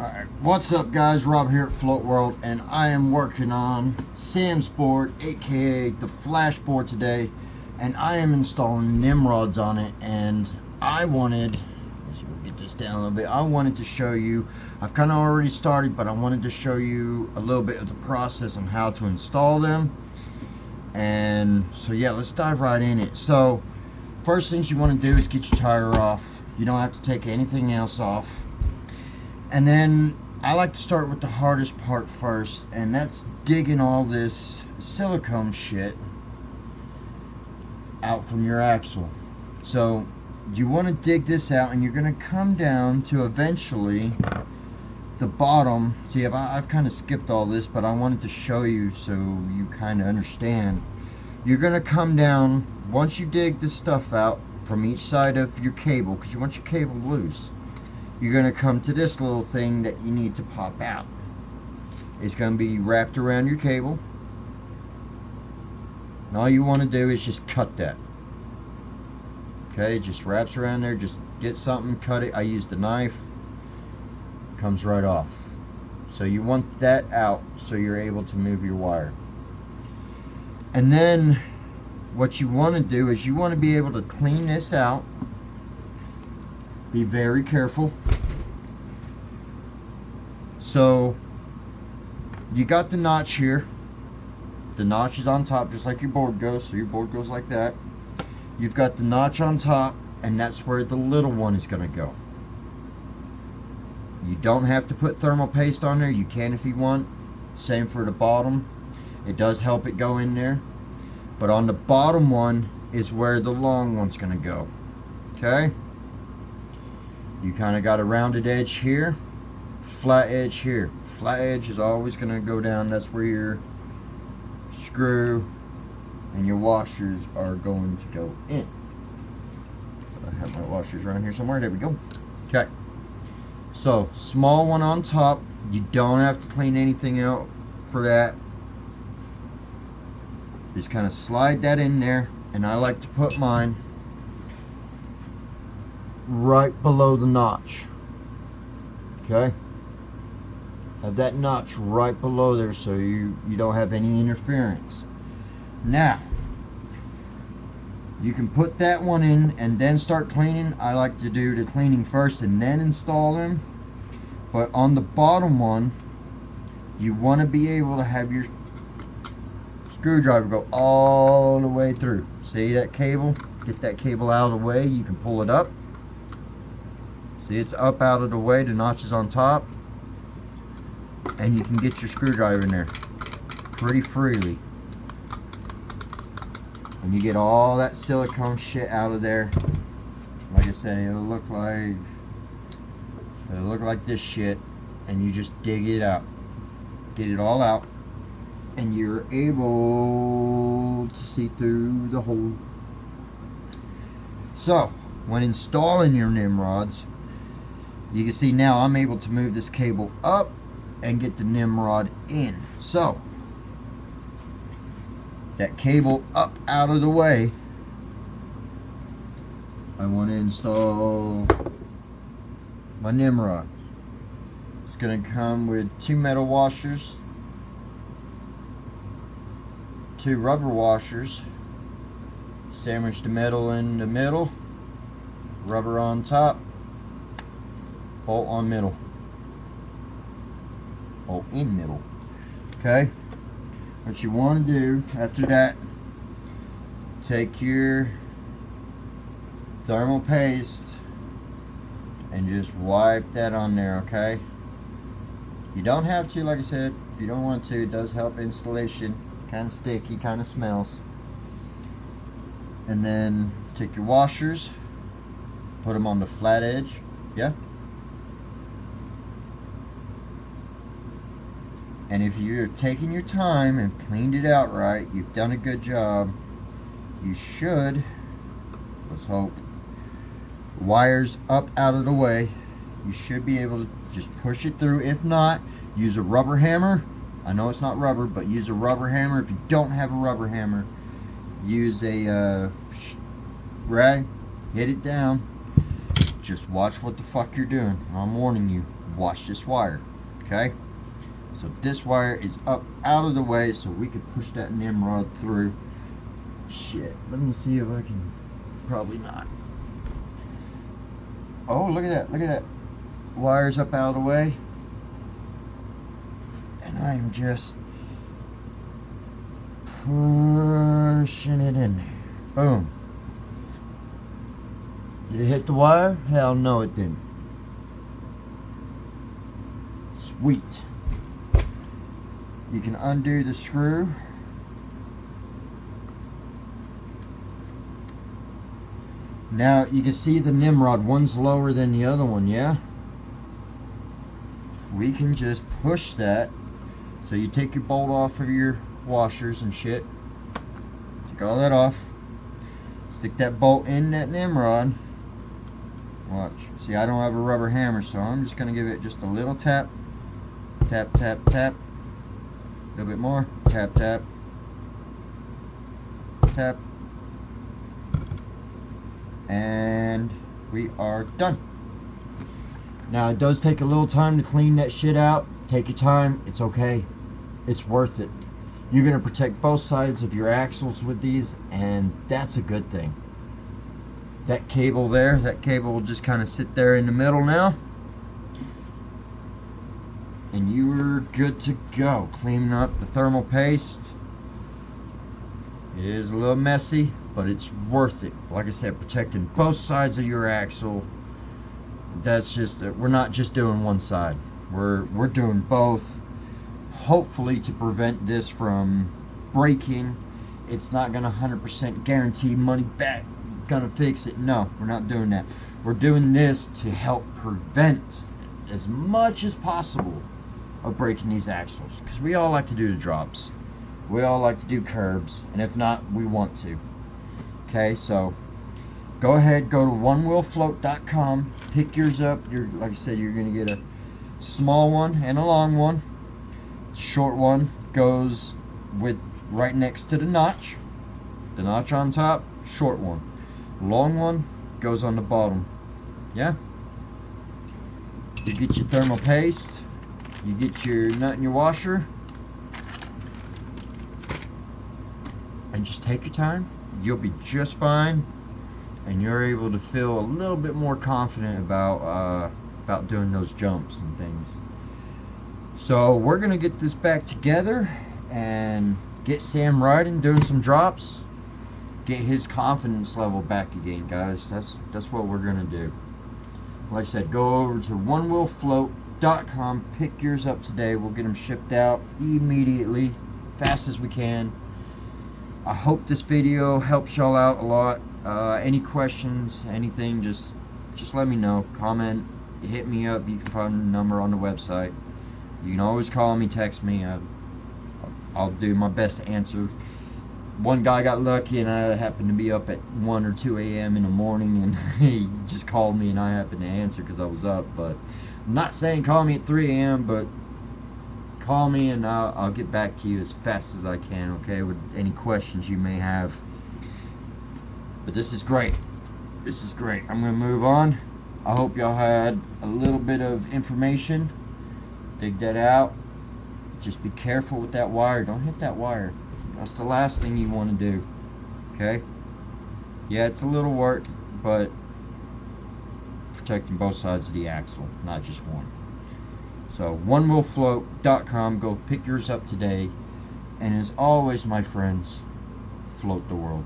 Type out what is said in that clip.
Alright, what's up guys? Rob here at Float World, and I am working on Sam's board, aka the Flash board today, and I am installing nimrods on it. And I wanted, let's see, we'll get this down a little bit. I wanted to show you, I've kind of already started, but I wanted to show you a little bit of the process on how to install them. And so yeah, let's dive right in it. So first things you want to do is get your tire off. You don't have to take anything else off. And then I like to start with the hardest part first, and that's digging all this silicone shit out from your axle. So you want to dig this out, and you're going to come down to eventually the bottom. See, I've kind of skipped all this, but I wanted to show you so you kind of understand. You're going to come down, once you dig this stuff out from each side of your cable, because you want your cable loose, you're going to come to this little thing that you need to pop out. It's going to be wrapped around your cable, and all you want to do is just cut that. Okay, it just wraps around there. Just get something, cut it. I used a knife. Comes right off. So you want that out so you're able to move your wire. And then what you want to do is you want to be able to clean this out. Be very careful. So you got the notch here. The notch is on top just like your board goes. So your board goes like that. You've got the notch on top, and that's where the little one is going to go. You don't have to put thermal paste on there. You can if you want. Same for the bottom. It does help it go in there. But on the bottom one is where the long one's going to go. Okay? You kind of got a rounded edge here, flat edge here. Flat edge is always going to go down. That's where your screw and your washers are going to go in. I have my washers around here somewhere. There we go. Okay. So, small one on top. You don't have to clean anything out for that. Just kind of slide that in there. And I like to put mine right below the notch. Okay, have that notch right below there so you don't have any interference. Now you can put that one in and then start cleaning. I like to do the cleaning first and then install them. But on the bottom one, you want to be able to have your screwdriver go all the way through. See that cable? Get that cable out of the way. You can pull it up. See, it's up out of the way, the notch is on top, and you can get your screwdriver in there pretty freely. And you get all that silicone shit out of there. Like I said, it'll look like this shit, and you just dig it out. Get it all out, and you're able to see through the hole. So, when installing your nimrods, you can see now I'm able to move this cable up and get the nimrod in. So, that cable up out of the way, I want to install my nimrod. It's going to come with 2 metal washers, 2 rubber washers, sandwich the metal in the middle, rubber on top, bolt on middle, bolt in middle. Okay, what you want to do after that, take your thermal paste and just wipe that on there. Okay, you don't have to, like I said, if you don't want to. It does help installation. Kind of sticky, kind of smells. And then take your washers, put them on the flat edge. Yeah. And if you're taking your time and cleaned it out right, you've done a good job. You should, let's hope, wires up out of the way. You should be able to just push it through. If not, use a rubber hammer. I know it's not rubber, but use a rubber hammer. If you don't have a rubber hammer, use a rag, hit it down. Just watch what the fuck you're doing. I'm warning you. wash this wire. Okay, so this wire is up out of the way so we could push that Nimrod through. Shit, let me see if I can. Probably not. Oh, look at that, look at that. Wires up out of the way, and I am just pushing it in there. Boom. Did it hit the wire? Hell no, it didn't. Sweet. You can undo the screw. Now you can see the Nimrod, one's lower than the other one, yeah? We can just push that. So you take your bolt off of your washers and shit. Take all that off. Stick that bolt in that Nimrod. Watch. See, I don't have a rubber hammer, so I'm just going to give it just a little tap. Tap, tap, tap. A little bit more. Tap, tap. Tap. And we are done. Now, it does take a little time to clean that shit out. Take your time. It's okay. It's worth it. You're going to protect both sides of your axles with these, and that's a good thing. That cable there, that cable will just kind of sit there in the middle now. And you're good to go. Cleaning up the thermal paste. It is a little messy, but it's worth it. Like I said, protecting both sides of your axle. That's just, we're not just doing one side. We're doing both. Hopefully to prevent this from breaking. It's not going to 100% guarantee money back. Gonna fix it. No, we're not doing that. We're doing this to help prevent as much as possible of breaking these axles, because we all like to do the drops, we all like to do curbs, and if not, we want to. Okay, so go ahead, go to onewheelfloat.com, pick yours up. Like I said, you're gonna get a small one and a long one. Short one goes with right next to the notch on top. Short one. Long one goes on the bottom. Yeah? You get your thermal paste, you get your nut and your washer, and just take your time. You'll be just fine, and you're able to feel a little bit more confident about doing those jumps and things. So we're gonna get this back together and get Sam riding, doing some drops. Get his confidence level back again, guys. That's what we're gonna do. Like I said, go over to onewheelfloat.com, pick yours up today. We'll get them shipped out immediately, fast as we can. I hope this video helps y'all out a lot. Any questions, anything, just let me know. Comment, hit me up. You can find the number on the website. You can always call me, text me. I'll do my best to answer. One guy got lucky, and I happened to be up at 1 or 2 a.m. in the morning, and he just called me, and I happened to answer because I was up. But I'm not saying call me at 3 a.m., but call me, and I'll get back to you as fast as I can, okay, with any questions you may have. But this is great. This is great. I'm going to move on. I hope y'all had a little bit of information. Dig that out. Just be careful with that wire. Don't hit that wire. That's the last thing you want to do. Okay? Yeah, it's a little work, but protecting both sides of the axle, not just one. So, onewheelfloat.com. Go pick yours up today. And as always, my friends, float the world.